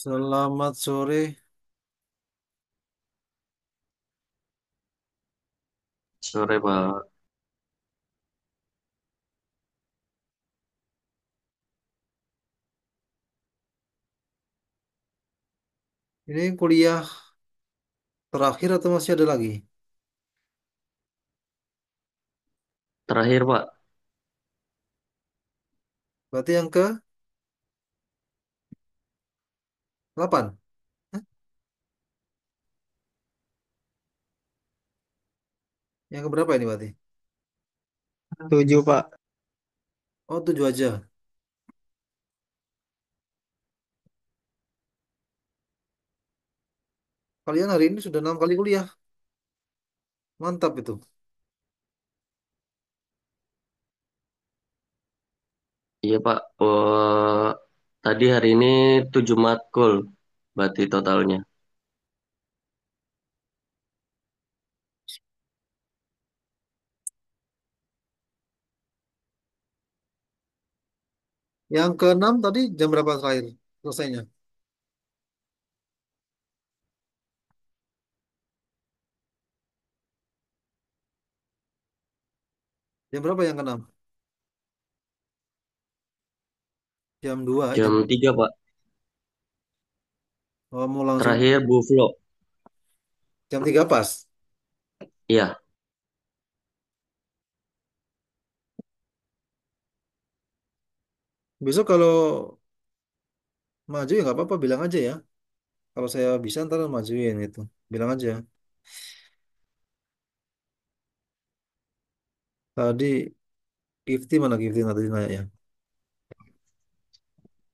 Selamat sore. Sore, Pak. Ini kuliah terakhir atau masih ada lagi? Terakhir, Pak. Berarti yang ke 8. Hah? Yang ke berapa ini berarti? 7 Pak. Oh, 7 aja. Kalian hari ini sudah 6 kali kuliah. Mantap itu. Iya, Pak. Tadi hari ini 7 matkul, berarti totalnya. Yang ke 6 tadi jam berapa terakhir selesainya? Jam berapa yang ke 6? Jam 2, jam Jam 3 Pak. oh, mau langsung Terakhir Bu Flo. jam 3 pas. Iya, Besok kalau maju ya nggak apa-apa, bilang aja ya. Kalau saya bisa ntar majuin itu. Bilang aja. Tadi Gifty mana Gifty tadi nanya ya?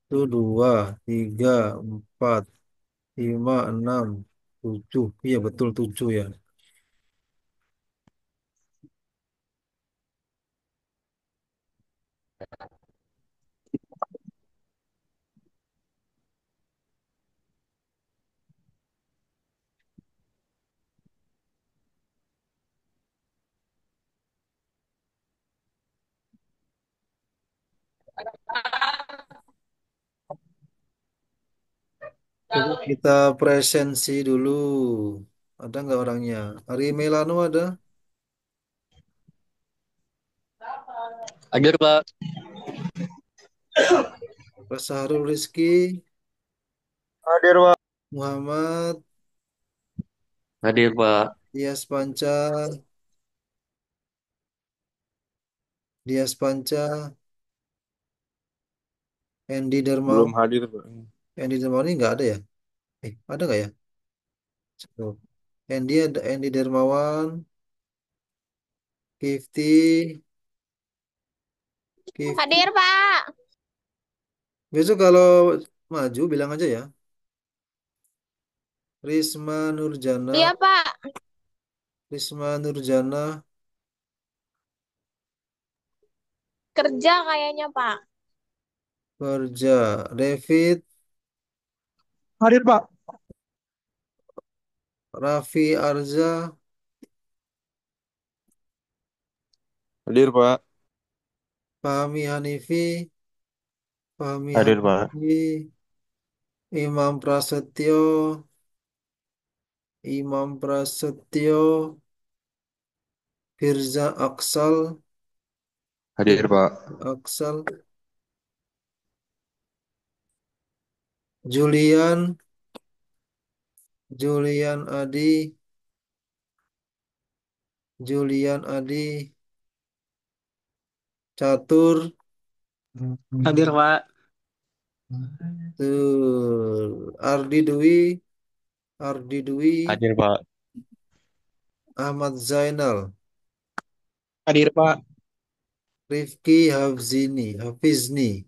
Itu 2, 3, 4, 5, 6, 7. Iya betul 7 ya. Coba kita presensi dulu. Ada nggak orangnya? Ari Melano ada? hadir Pak. Sahrul Rizky, Hadir Pak. Muhammad, Hadir Pak. Dias Panca, Dias Panca, Andy Belum Darmawan. hadir, Pak. Andy Darmawan ini nggak ada ya? Ada nggak ya? Tuh. Andy Darmawan, Gifty, Gifty. Hadir, Pak. Besok kalau maju bilang aja ya. Risma Nurjana, Iya, Pak. Risma Nurjana, Kerja kayaknya, Pak. kerja. David, Hadir, Pak. Raffi Arza, Hadir, Pak. Fahmi Hanifi, Fahmi Hadir, Pak. Hanifi, Imam Prasetyo, Imam Prasetyo, Firza Aksal, Hadir, Firza Pak. Aksal, Julian, Julian Adi, Julian Adi, Catur, Hadir, Pak. tuh, Ardi Dwi, Ardi Dwi, Hadir, Pak. Ahmad Zainal, Hadir, Pak. Rifki Hafzini, Hafizni,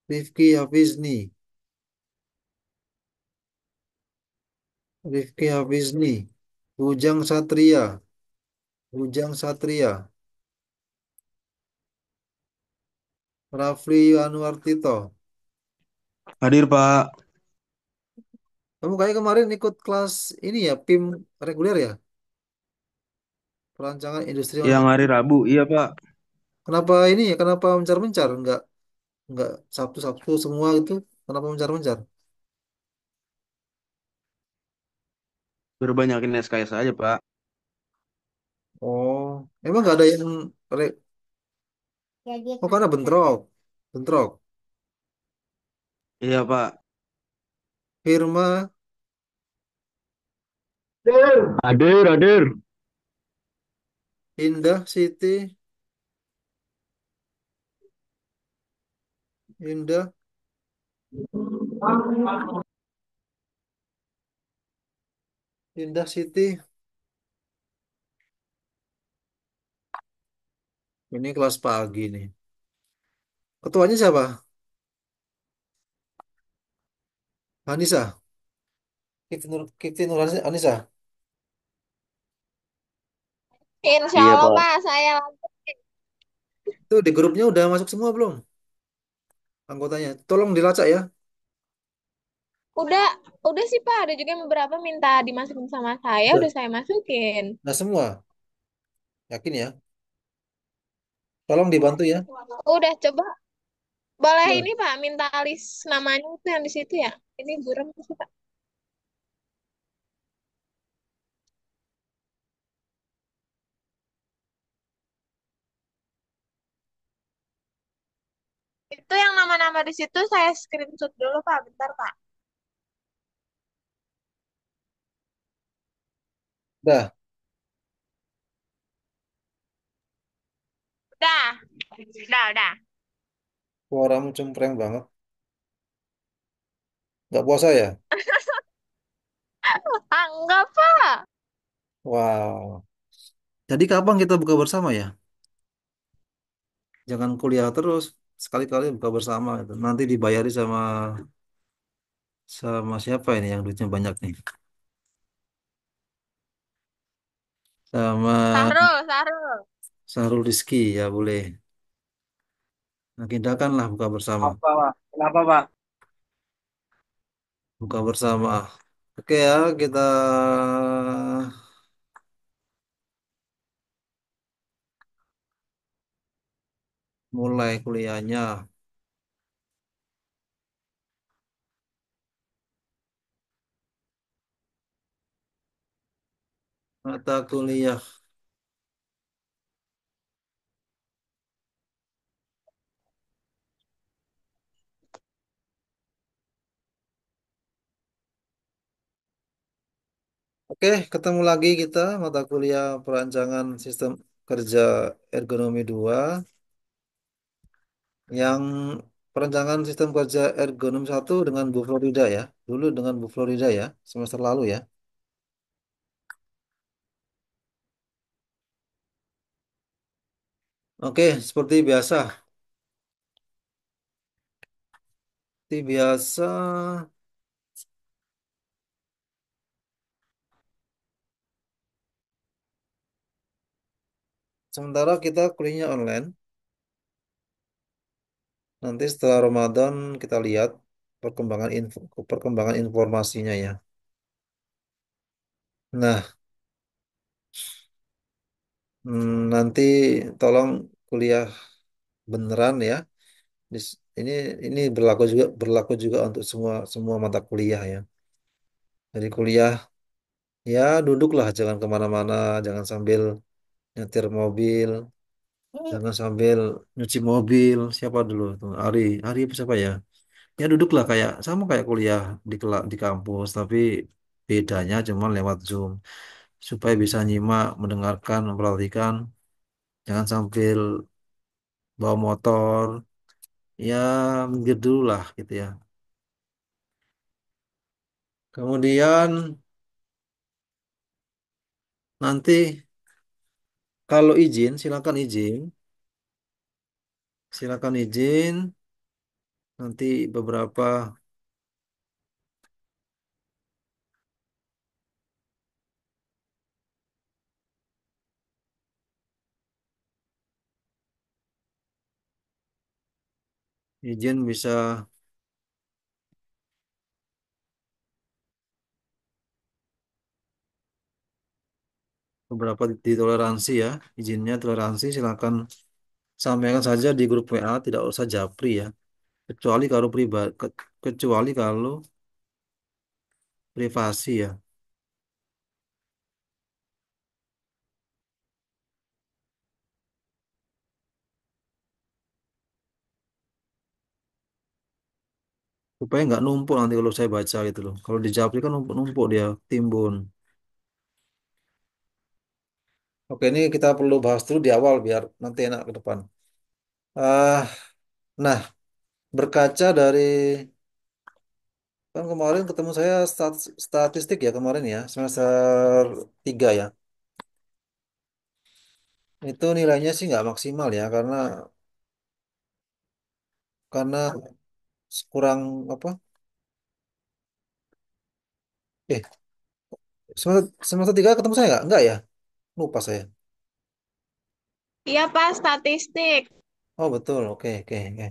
Rifki Hafizni, Rifki Hafizni, Bujang Satria, Bujang Satria, Rafli Anuartito. Hadir, Pak. Kamu kayak kemarin ikut kelas ini ya, PIM reguler ya? Perancangan industri Yang manufaktur. hari Rabu, iya, Pak. Kenapa ini ya? Kenapa mencar-mencar? Enggak. Enggak Sabtu-Sabtu semua itu. Kenapa mencar-mencar? Suruh banyakin SKS aja, Pak. Oh, emang nggak ada yang oh karena bentrok, bentrok. Iya, Pak. Firma Hadir, hadir. Indah City, Indah, Indah City. Ini kelas pagi nih. Ketuanya siapa? Anissa. Kifti Nur Anissa. Insya Iya, Allah, Pak. Pak, saya Itu di grupnya udah masuk semua belum anggotanya? Tolong dilacak ya. udah udah sih Pak, ada juga yang beberapa minta dimasukin sama saya, Udah. udah saya masukin. Nah semua, yakin ya. Tolong dibantu ya. Udah coba boleh Ya. ini Pak, minta list namanya itu yang di situ ya. Ini buram sih Pak. Itu yang nama-nama di situ saya screenshot dulu Pak, bentar Pak. Udah, Udah, udah. suaramu cempreng banget. Nggak puasa ya? Ah, enggak Pak. Wow. Jadi kapan kita buka bersama ya? Jangan kuliah terus. Sekali-kali buka bersama gitu. Nanti dibayari sama sama siapa ini yang duitnya banyak nih? Sama Sahrul, Sahrul. Sahrul Rizky ya boleh. Nah, kita kan lah buka bersama. Apa, Pak? Kenapa, Pak? Buka bersama. Oke ya, kita mulai kuliahnya. Mata kuliah. Oke, ketemu lagi kita mata kuliah perancangan sistem kerja ergonomi 2 yang perancangan sistem kerja ergonomi 1 dengan Bu Florida ya. Dulu dengan Bu Florida ya, semester lalu ya. Oke, seperti biasa. Seperti biasa, sementara kita kuliahnya online. Nanti setelah Ramadan kita lihat perkembangan informasinya ya. Nah, nanti tolong kuliah beneran ya. Ini berlaku juga untuk semua semua mata kuliah ya. Jadi kuliah ya duduklah, jangan kemana-mana, jangan sambil nyetir mobil, jangan sambil nyuci mobil. Siapa dulu tuh? Ari apa siapa ya? Ya duduklah kayak sama kayak kuliah di kampus, tapi bedanya cuma lewat Zoom supaya bisa nyimak, mendengarkan, memperhatikan, jangan sambil bawa motor. Ya minggir dulu lah gitu ya. Kemudian nanti kalau izin, silakan izin. Nanti beberapa izin bisa beberapa ditoleransi ya. Izinnya toleransi silakan sampaikan saja di grup WA, tidak usah japri ya. Kecuali kalau pribadi, kecuali kalau privasi ya. Supaya nggak numpuk nanti kalau saya baca gitu loh. Kalau di Japri kan numpuk-numpuk dia, timbun. Oke, ini kita perlu bahas dulu di awal biar nanti enak ke depan. Ah, nah, berkaca dari kan kemarin ketemu saya statistik ya kemarin ya, semester 3 ya. Itu nilainya sih nggak maksimal ya karena kurang apa? Eh, semester 3 ketemu saya nggak? Enggak ya? Lupa saya. Iya, Pak, statistik. Oh betul, oke oke oke.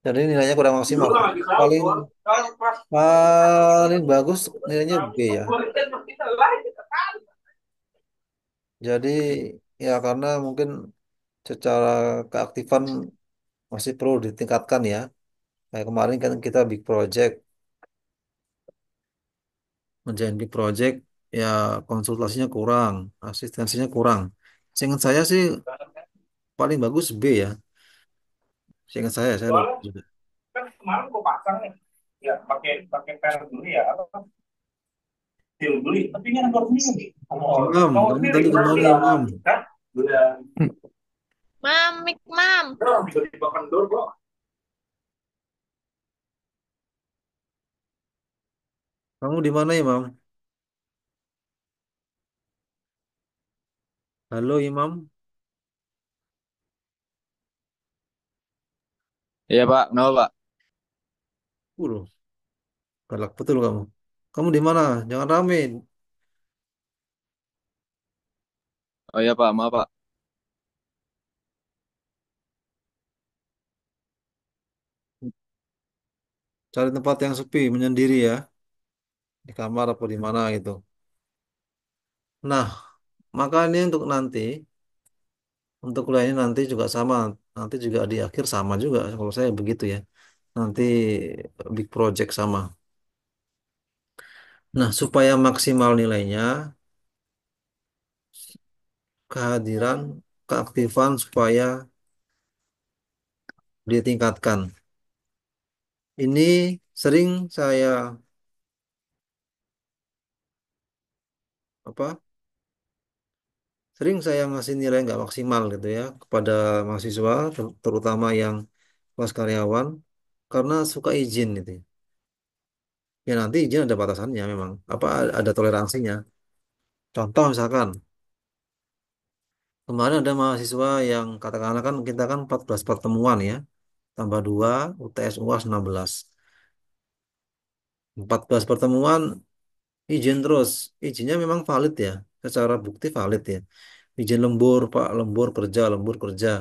Jadi nilainya kurang maksimal. Paling paling bagus nilainya B ya. Jadi ya karena mungkin secara keaktifan masih perlu ditingkatkan ya. Kayak kemarin kan kita big project, ngerjain big project, ya konsultasinya kurang, asistensinya kurang. Seingat saya sih paling bagus B ya. Seingat saya lupa Soalnya juga. kan kemarin gue pasang nih, ya pakai pakai per dulu ya, apa til beli, tapi ini nomor sendiri. Imam, Nomor kamu sendiri tadi berarti kemana ya, Imam? kan? Udah, Mam, mik, mam. udah bisa dipakan dulu kok. Kamu di mana Imam? Halo Imam. Iya Pak, kenapa Pak? Loh, galak betul kamu. Kamu di mana? Jangan rame. Oh iya Pak, maaf Pak. Cari tempat yang sepi, menyendiri ya. Di kamar apa di mana gitu. Nah, maka ini untuk kuliah ini nanti juga sama. Nanti juga di akhir sama juga. Kalau saya begitu ya. Nanti big project sama. Nah, supaya maksimal nilainya, kehadiran, keaktifan supaya ditingkatkan. Ini sering saya apa? Sering saya ngasih nilai nggak maksimal gitu ya kepada mahasiswa, terutama yang kelas karyawan, karena suka izin gitu. Ya nanti izin ada batasannya memang. Apa ada toleransinya. Contoh misalkan kemarin ada mahasiswa yang katakanlah kan kita kan 14 pertemuan ya, tambah 2 UTS UAS 16. 14 pertemuan izin terus. Izinnya memang valid ya, secara bukti valid ya. Izin lembur, Pak, lembur kerja.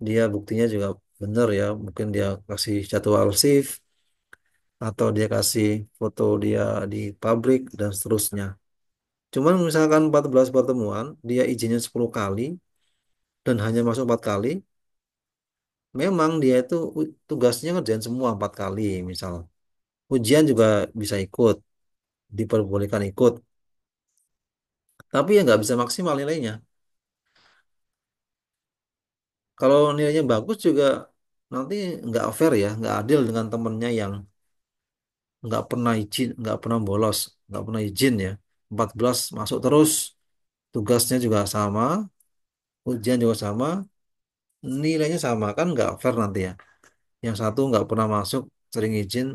Dia buktinya juga benar ya. Mungkin dia kasih jadwal shift atau dia kasih foto dia di pabrik dan seterusnya. Cuman misalkan 14 pertemuan, dia izinnya 10 kali dan hanya masuk 4 kali, memang dia itu tugasnya ngerjain semua 4 kali misal. Ujian juga bisa ikut, diperbolehkan ikut, tapi ya nggak bisa maksimal nilainya. Kalau nilainya bagus juga nanti nggak fair ya, nggak adil dengan temennya yang nggak pernah izin, nggak pernah bolos, nggak pernah izin ya. 14 masuk terus, tugasnya juga sama, ujian juga sama, nilainya sama kan nggak fair nanti ya. Yang satu nggak pernah masuk, sering izin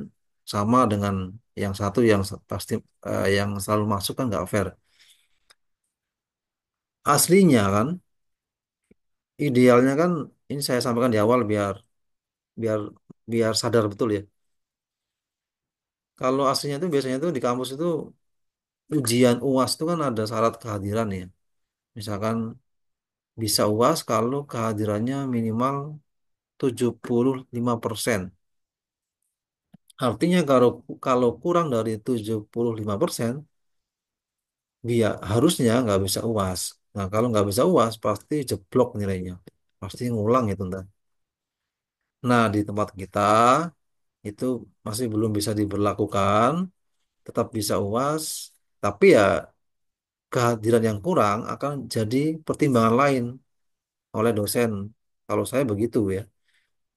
sama dengan yang satu yang pasti yang selalu masuk kan nggak fair. Aslinya kan, idealnya kan ini saya sampaikan di awal biar biar sadar betul ya. Kalau aslinya itu biasanya itu di kampus itu ujian UAS itu kan ada syarat kehadiran ya. Misalkan bisa UAS kalau kehadirannya minimal 75%. Artinya kalau kalau kurang dari 75%, dia harusnya nggak bisa UAS. Nah, kalau nggak bisa UAS, pasti jeblok nilainya. Pasti ngulang itu ntar. Nah, di tempat kita itu masih belum bisa diberlakukan, tetap bisa UAS, tapi ya kehadiran yang kurang akan jadi pertimbangan lain oleh dosen. Kalau saya begitu ya.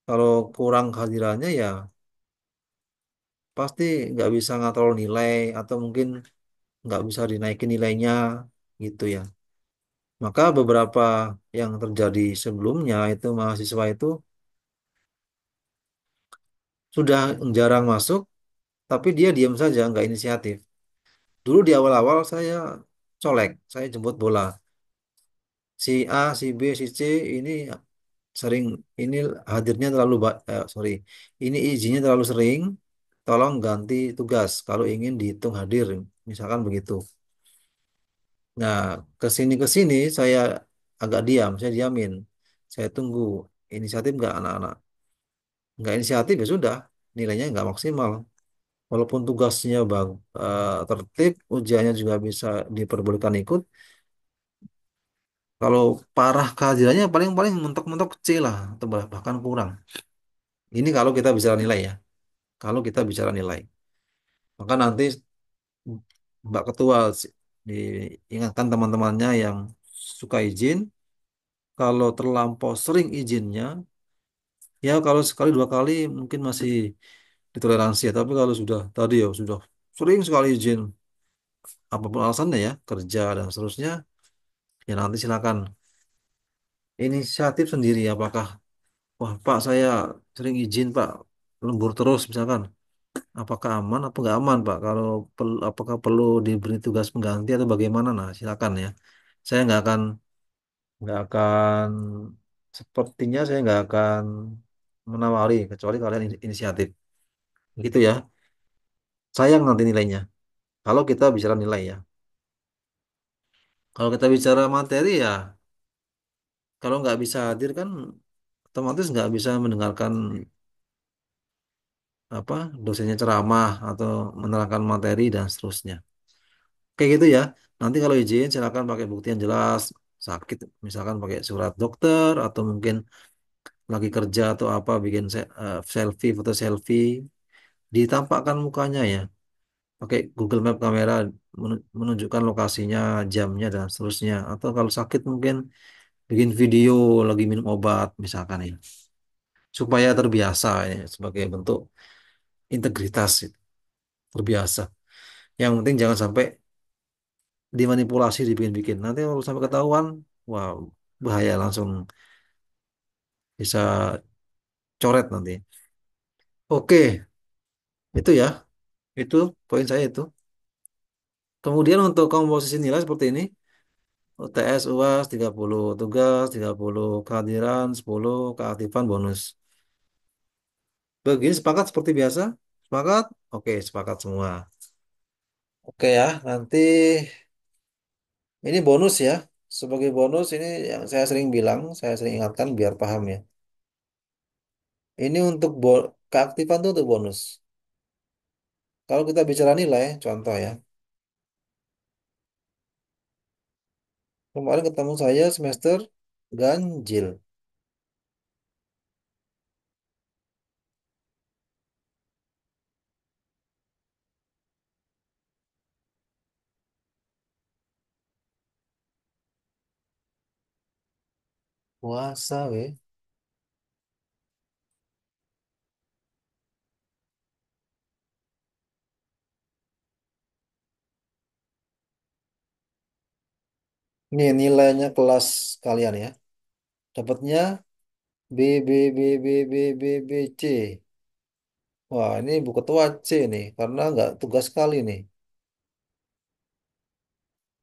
Kalau kurang kehadirannya ya pasti nggak bisa ngatrol nilai atau mungkin nggak bisa dinaikin nilainya gitu ya. Maka beberapa yang terjadi sebelumnya itu mahasiswa itu sudah jarang masuk, tapi dia diam saja, nggak inisiatif. Dulu di awal-awal saya colek, saya jemput bola. Si A, si B, si C ini sering ini hadirnya terlalu sorry, ini izinnya terlalu sering. Tolong ganti tugas kalau ingin dihitung hadir, misalkan begitu. Nah, ke sini saya agak diam, saya diamin. Saya tunggu inisiatif nggak anak-anak. Nggak inisiatif ya sudah, nilainya nggak maksimal. Walaupun tugasnya tertib, ujiannya juga bisa diperbolehkan ikut. Kalau parah kehadirannya paling-paling mentok-mentok C lah, atau bahkan kurang. Ini kalau kita bicara nilai ya. Kalau kita bicara nilai. Maka nanti Mbak Ketua diingatkan teman-temannya yang suka izin, kalau terlampau sering izinnya, ya kalau sekali dua kali mungkin masih ditoleransi ya. Tapi kalau sudah tadi ya sudah sering sekali izin, apapun alasannya ya, kerja dan seterusnya, ya nanti silakan inisiatif sendiri. Apakah, wah Pak saya sering izin Pak, lembur terus misalkan. Apakah aman apa nggak aman Pak? Kalau apakah perlu diberi tugas pengganti atau bagaimana? Nah silakan ya. Saya nggak akan sepertinya saya nggak akan menawari kecuali kalian inisiatif. Gitu ya. Sayang nanti nilainya. Kalau kita bicara nilai ya. Kalau kita bicara materi ya, kalau nggak bisa hadir kan otomatis nggak bisa mendengarkan apa dosennya ceramah atau menerangkan materi dan seterusnya. Kayak gitu ya. Nanti kalau izin silakan pakai bukti yang jelas. Sakit misalkan pakai surat dokter atau mungkin lagi kerja atau apa bikin selfie, foto selfie, ditampakkan mukanya ya. Pakai Google Map kamera menunjukkan lokasinya, jamnya dan seterusnya. Atau kalau sakit mungkin bikin video lagi minum obat misalkan ya. Supaya terbiasa ya sebagai bentuk integritas itu, terbiasa. Yang penting jangan sampai dimanipulasi dibikin-bikin. Nanti kalau sampai ketahuan, wah bahaya langsung bisa coret nanti. Oke, itu ya. Itu poin saya itu. Kemudian untuk komposisi nilai seperti ini, UTS, UAS 30, tugas 30, kehadiran 10, keaktifan bonus. Begini sepakat seperti biasa? Sepakat? Oke, sepakat semua. Oke ya, nanti ini bonus ya. Sebagai bonus ini yang saya sering bilang, saya sering ingatkan biar paham ya. Ini untuk keaktifan itu untuk bonus. Kalau kita bicara nilai, contoh ya. Kemarin ketemu saya semester ganjil. Puasa, weh. Ini nilainya kelas kalian ya. Dapatnya B, B, B, B, B, B, B, C. Wah, ini buku ketua C nih, karena nggak tugas sekali nih.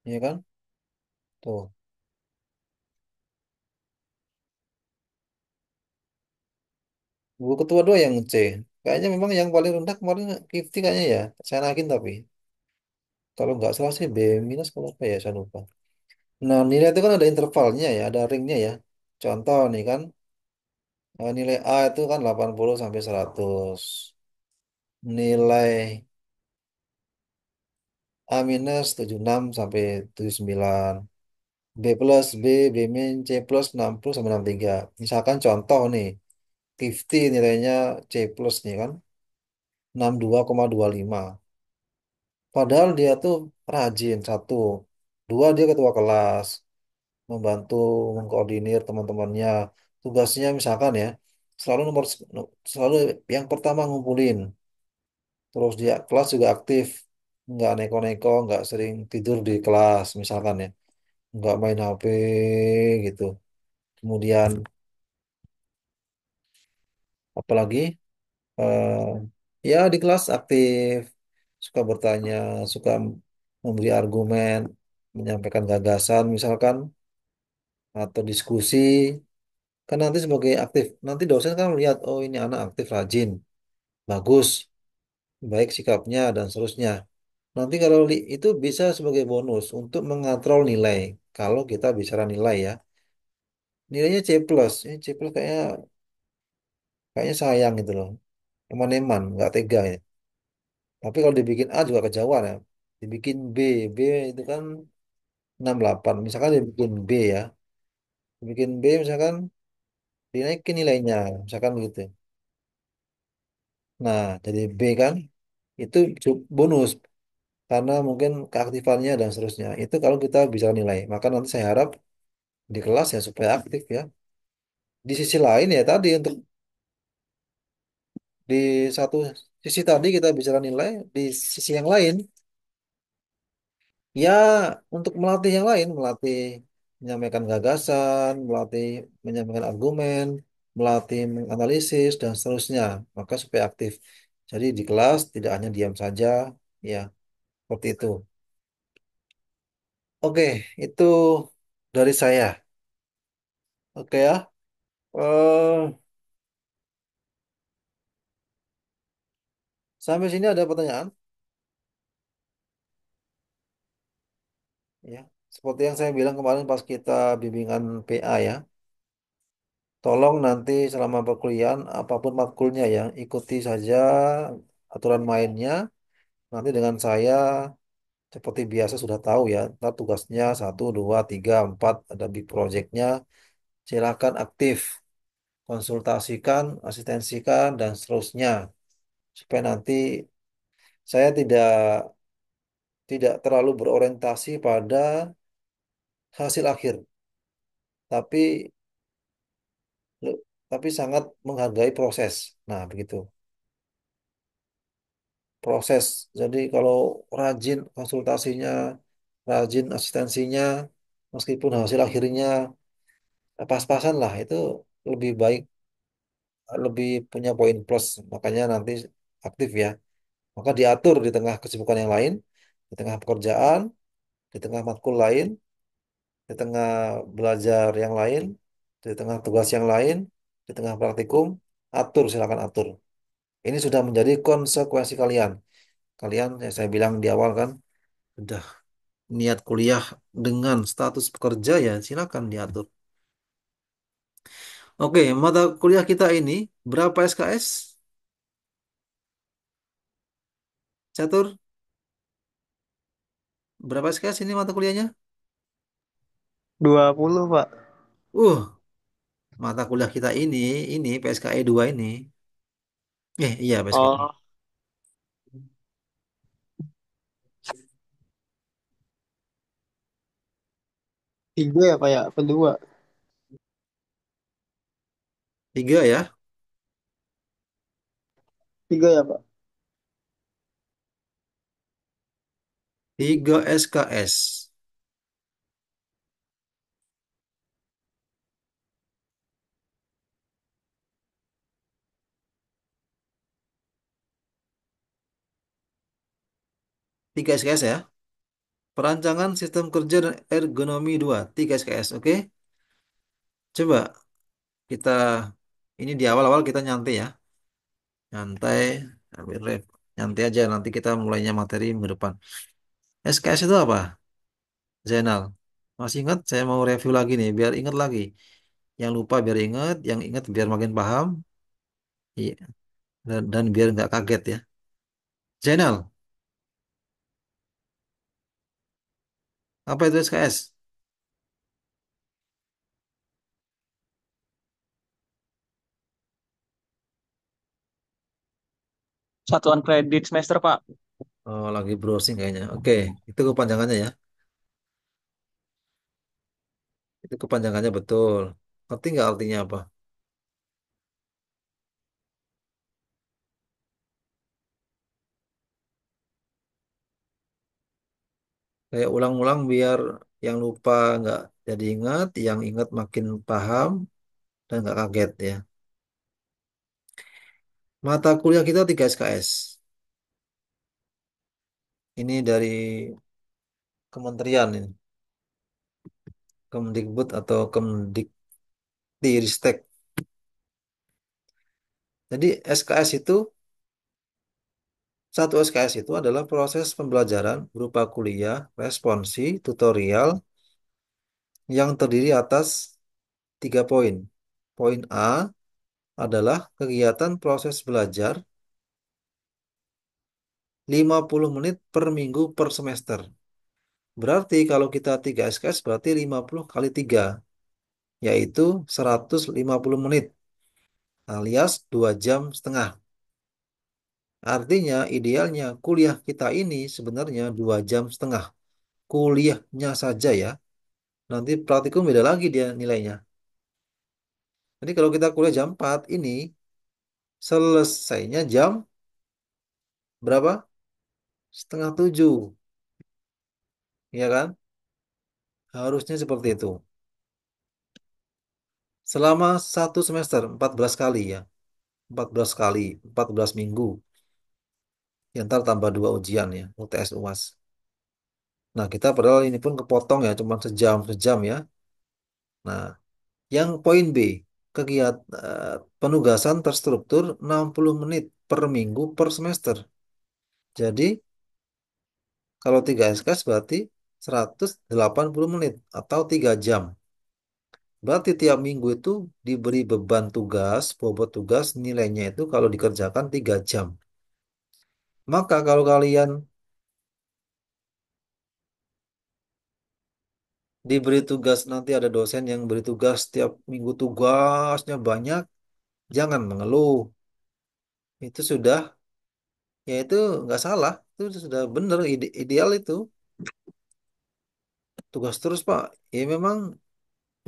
Iya kan? Tuh. Buku ketua dua yang C. Kayaknya memang yang paling rendah kemarin Kifty kayaknya ya. Saya naikin tapi. Kalau nggak salah sih B minus kalau apa ya, saya lupa. Nah, nilai itu kan ada intervalnya ya, ada ringnya ya. Contoh nih kan, nilai A itu kan 80 sampai 100. Nilai A minus 76 sampai 79. B plus, B, B min, C plus 60 sampai 63. Misalkan contoh nih, Kifty nilainya C plus nih kan, 62,25. Padahal dia tuh rajin, satu. Dua, dia ketua kelas, membantu mengkoordinir teman-temannya. Tugasnya misalkan ya, selalu selalu yang pertama ngumpulin. Terus dia kelas juga aktif, nggak neko-neko, nggak sering tidur di kelas misalkan ya, nggak main HP gitu. Kemudian apalagi ya di kelas aktif, suka bertanya, suka memberi argumen, menyampaikan gagasan misalkan atau diskusi. Kan nanti sebagai aktif, nanti dosen kan melihat, oh ini anak aktif, rajin, bagus, baik sikapnya dan seterusnya. Nanti kalau itu bisa sebagai bonus untuk mengontrol nilai. Kalau kita bicara nilai ya, nilainya C plus, C plus kayaknya sayang gitu loh, eman-eman, nggak tega ya. Tapi kalau dibikin A juga kejauhan ya. Dibikin B, B itu kan 68. Misalkan dibikin B ya, dibikin B misalkan dinaikin nilainya, misalkan begitu. Nah, jadi B kan itu bonus karena mungkin keaktifannya dan seterusnya. Itu kalau kita bisa nilai. Maka nanti saya harap di kelas ya supaya aktif ya. Di sisi lain ya tadi untuk di satu sisi tadi kita bicara nilai, di sisi yang lain ya untuk melatih yang lain, melatih menyampaikan gagasan, melatih menyampaikan argumen, melatih menganalisis dan seterusnya. Maka supaya aktif. Jadi di kelas tidak hanya diam saja, ya seperti itu. Oke, itu dari saya. Oke ya. Eh, Sampai sini ada pertanyaan? Ya. Seperti yang saya bilang kemarin pas kita bimbingan PA ya. Tolong nanti selama perkuliahan apapun matkulnya ya, ikuti saja aturan mainnya. Nanti dengan saya seperti biasa sudah tahu ya. Ntar tugasnya satu, dua, tiga, empat ada big projectnya. Silakan aktif, konsultasikan, asistensikan dan seterusnya supaya nanti saya tidak terlalu berorientasi pada hasil akhir, tapi sangat menghargai proses. Nah, begitu. Proses. Jadi kalau rajin konsultasinya, rajin asistensinya, meskipun hasil akhirnya pas-pasan lah, itu lebih baik, lebih punya poin plus. Makanya nanti aktif ya. Maka diatur di tengah kesibukan yang lain, di tengah pekerjaan, di tengah matkul lain, di tengah belajar yang lain, di tengah tugas yang lain, di tengah praktikum, atur, silakan atur. Ini sudah menjadi konsekuensi kalian. Kalian, yang saya bilang di awal kan, sudah niat kuliah dengan status pekerja ya silakan diatur. Oke, mata kuliah kita ini berapa SKS? Catur, berapa SKS ini mata kuliahnya? 20 Pak. Uh, Mata kuliah kita ini PSKE 2 ini. Iya PSKE. Oh, 3 ya Pak ya? Kedua. 3 ya. 3 ya Pak. 3 SKS. 3 SKS ya. Perancangan sistem kerja dan ergonomi 2 3 SKS. Oke. Coba kita ini di awal-awal kita nyantai ya. Nyantai, ambil nyantai aja nanti kita mulainya materi minggu depan. SKS itu apa? Zainal. Masih ingat? Saya mau review lagi nih, biar ingat lagi. Yang lupa biar ingat, yang ingat biar makin paham. Iya. Dan biar nggak kaget ya. Zainal, apa itu SKS? Satuan kredit semester, Pak. Oh, lagi browsing kayaknya. Oke, itu kepanjangannya ya. Itu kepanjangannya betul. Ngerti nggak artinya apa? Kayak ulang-ulang biar yang lupa nggak jadi ingat, yang ingat makin paham dan nggak kaget ya. Mata kuliah kita 3 SKS. Ini dari kementerian ini, Kemdikbud atau Kemdiktiristek. Jadi SKS itu, satu SKS itu adalah proses pembelajaran berupa kuliah, responsi, tutorial yang terdiri atas 3 poin. Poin A adalah kegiatan proses belajar 50 menit per minggu per semester. Berarti kalau kita 3 SKS berarti 50 kali 3, yaitu 150 menit alias 2 jam setengah. Artinya idealnya kuliah kita ini sebenarnya 2 jam setengah. Kuliahnya saja ya. Nanti praktikum beda lagi dia nilainya. Jadi kalau kita kuliah jam 4 ini selesainya jam berapa? Setengah 7. Ya kan? Harusnya seperti itu. Selama 1 semester 14 kali ya. 14 kali, 14 minggu. Ya, ntar tambah 2 ujian ya, UTS UAS. Nah, kita padahal ini pun kepotong ya, cuma sejam-sejam ya. Nah, yang poin B, kegiatan penugasan terstruktur 60 menit per minggu per semester. Jadi, kalau 3 SKS berarti 180 menit atau 3 jam. Berarti tiap minggu itu diberi beban tugas, bobot tugas nilainya itu kalau dikerjakan 3 jam. Maka kalau kalian diberi tugas, nanti ada dosen yang beri tugas tiap minggu tugasnya banyak, jangan mengeluh. Itu sudah, ya itu nggak salah, itu sudah benar, ideal itu. Tugas terus Pak, ya memang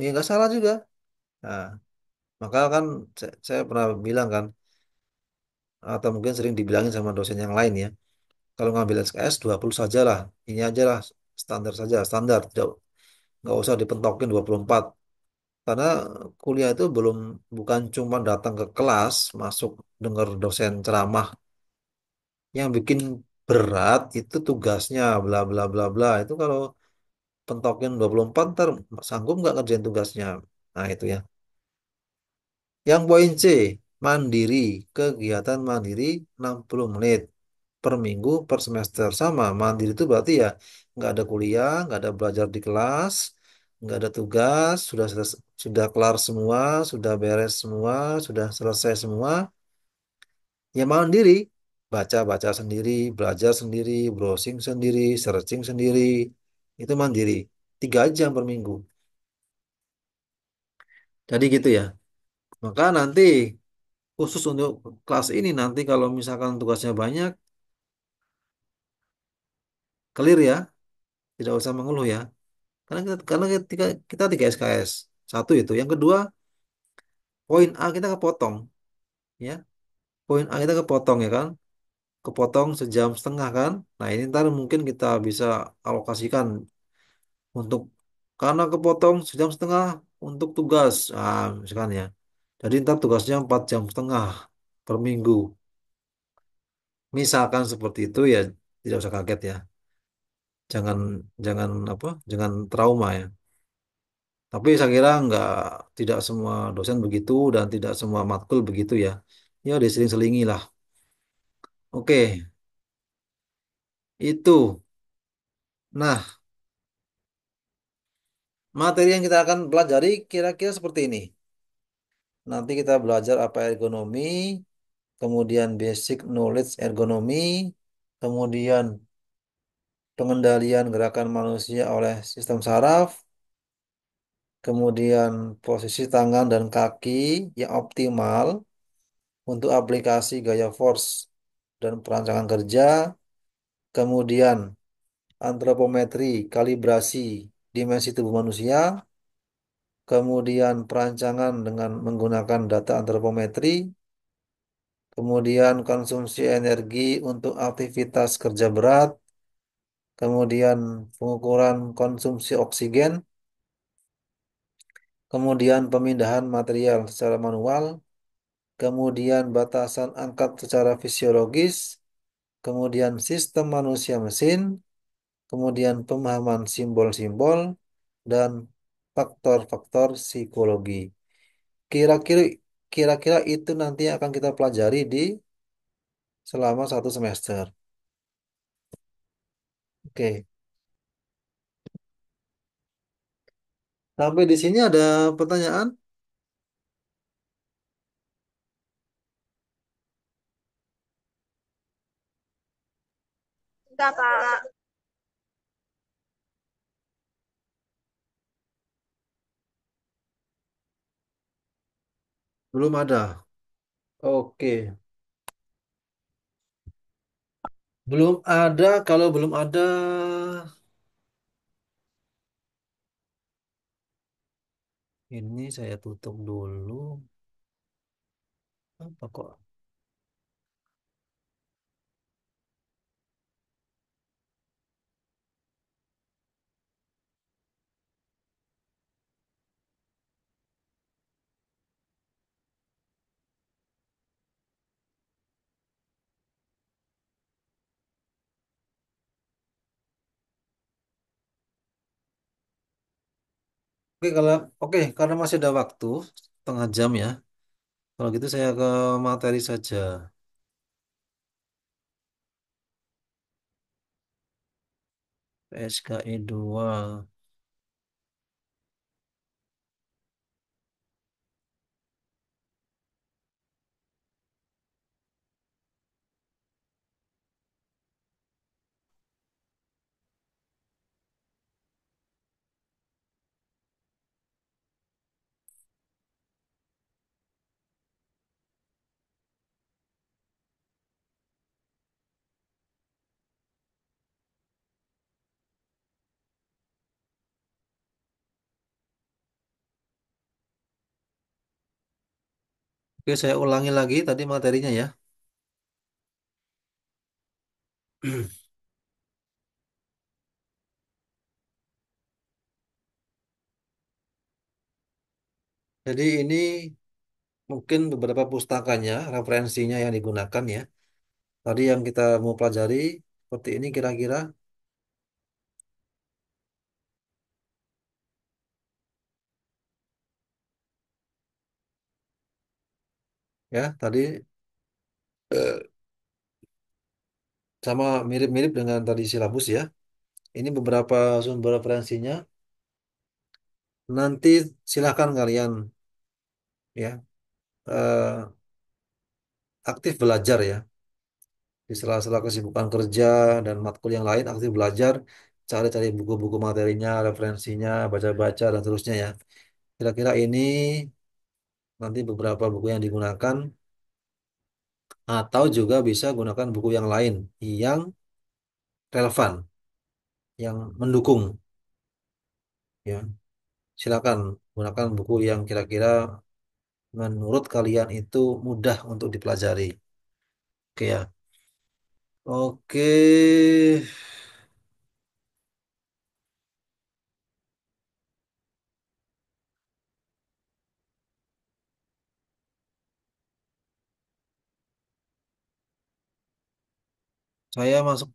ya nggak salah juga. Nah, maka kan saya pernah bilang kan, atau mungkin sering dibilangin sama dosen yang lain ya, kalau ngambil SKS 20 saja lah, ini aja lah, standar saja, standar, tidak, nggak usah dipentokin 24. Karena kuliah itu bukan cuma datang ke kelas, masuk dengar dosen ceramah. Yang bikin berat itu tugasnya, bla bla bla bla. Itu kalau pentokin 24 ntar sanggup nggak ngerjain tugasnya. Nah itu ya. Yang poin C, mandiri. Kegiatan mandiri 60 menit per minggu per semester. Sama, mandiri itu berarti ya nggak ada kuliah, nggak ada belajar di kelas, nggak ada tugas, sudah kelar semua, sudah beres semua, sudah selesai semua. Ya mandiri, baca-baca sendiri, belajar sendiri, browsing sendiri, searching sendiri. Itu mandiri. 3 jam per minggu. Jadi gitu ya. Maka nanti khusus untuk kelas ini nanti kalau misalkan tugasnya banyak, clear ya, tidak usah mengeluh ya. Karena kita 3 SKS. Satu itu. Yang kedua, poin A kita kepotong ya. Poin A kita kepotong ya kan. Kepotong 1 jam setengah kan. Nah ini ntar mungkin kita bisa alokasikan untuk, karena kepotong 1 jam setengah untuk tugas. Nah, misalkan ya. Jadi ntar tugasnya 4 jam setengah per minggu. Misalkan seperti itu ya tidak usah kaget ya. Jangan jangan apa? Jangan trauma ya. Tapi saya kira tidak semua dosen begitu dan tidak semua matkul begitu ya. Ya diseling-selingi lah. Oke, itu. Nah, materi yang kita akan pelajari kira-kira seperti ini. Nanti kita belajar apa ergonomi, kemudian basic knowledge ergonomi, kemudian pengendalian gerakan manusia oleh sistem saraf, kemudian posisi tangan dan kaki yang optimal untuk aplikasi gaya force dan perancangan kerja, kemudian antropometri, kalibrasi dimensi tubuh manusia, kemudian perancangan dengan menggunakan data antropometri, kemudian konsumsi energi untuk aktivitas kerja berat, kemudian pengukuran konsumsi oksigen, kemudian pemindahan material secara manual, kemudian batasan angkat secara fisiologis, kemudian sistem manusia mesin, kemudian pemahaman simbol-simbol, dan faktor-faktor psikologi. Kira-kira kira-kira itu nanti akan kita pelajari di selama 1 semester. Oke, sampai di sini ada pertanyaan? Enggak, Kak. Belum ada. Oke, belum ada. Kalau belum ada, ini saya tutup dulu. Apa kok? Oke, karena masih ada waktu 1/2 jam ya. Kalau gitu saya ke materi saja. PSKI 2. Oke, saya ulangi lagi tadi materinya ya. Jadi ini mungkin beberapa pustakanya, referensinya yang digunakan ya. Tadi yang kita mau pelajari seperti ini kira-kira ya. Tadi eh, sama mirip-mirip dengan tadi silabus ya. Ini beberapa sumber referensinya. Nanti silahkan kalian ya eh, aktif belajar ya. Di sela-sela kesibukan kerja dan matkul yang lain aktif belajar, cari-cari buku-buku materinya, referensinya, baca-baca dan seterusnya ya. Kira-kira ini nanti beberapa buku yang digunakan atau juga bisa gunakan buku yang lain yang relevan, yang mendukung ya. Silakan gunakan buku yang kira-kira menurut kalian itu mudah untuk dipelajari. Oke ya. Oke. Saya masuk,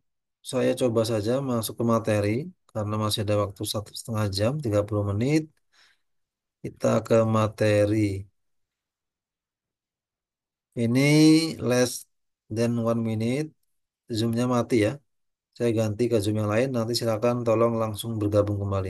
saya coba saja masuk ke materi karena masih ada waktu 1,5 jam, 30 menit. Kita ke materi. Ini less than 1 minute. Zoomnya mati ya. Saya ganti ke Zoom yang lain. Nanti silakan tolong langsung bergabung kembali.